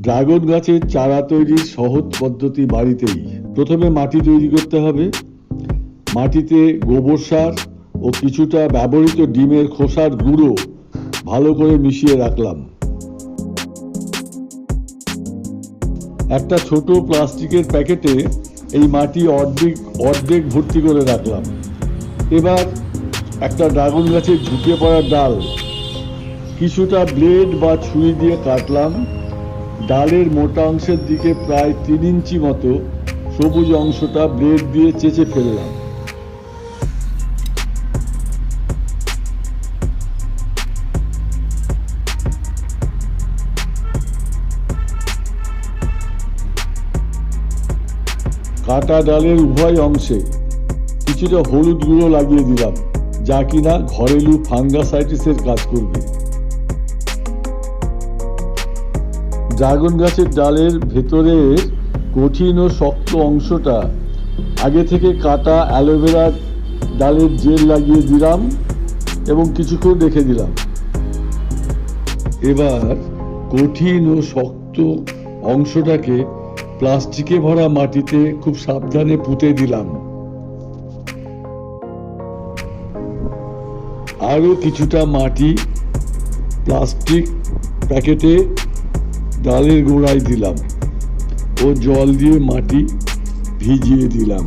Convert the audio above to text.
Dragon গাছের চারা তৈরির সহজ পদ্ধতি বাড়িতেই। প্রথমে মাটি তৈরি করতে হবে। মাটিতে গোবর সার ও কিছুটা ব্যবহৃত ডিমের খোসার গুঁড়ো ভালো করে মিশিয়ে রাখলাম। একটা ছোট প্লাস্টিকের প্যাকেটে এই মাটি অর্ধেক ভর্তি করে রাখলাম। এবার একটা ড্রাগন গাছের ঝুঁকে পড়া ডাল কিছুটা ব্লেড বা ছুরি দিয়ে কাটলাম। ডালের মোটা অংশের দিকে প্রায় 3 ইঞ্চি মতো সবুজ অংশটা ব্লেড দিয়ে চেঁচে ফেললাম। কাটা ডালের উভয় অংশে কিছুটা হলুদ গুঁড়ো লাগিয়ে দিলাম, যা কিনা ঘরেলু ফাঙ্গাসাইটিসের কাজ করবে। ড্রাগন গাছের ডালের ভেতরের কঠিন ও শক্ত অংশটা আগে থেকে কাটা অ্যালোভেরার ডালের জেল লাগিয়ে দিলাম এবং কিছুক্ষণ রেখে দিলাম। এবার কঠিন ও শক্ত অংশটাকে প্লাস্টিকে ভরা মাটিতে খুব সাবধানে পুঁতে দিলাম। আরো কিছুটা মাটি প্লাস্টিক প্যাকেটে ডালের গোড়ায় দিলাম ও জল দিয়ে মাটি ভিজিয়ে দিলাম।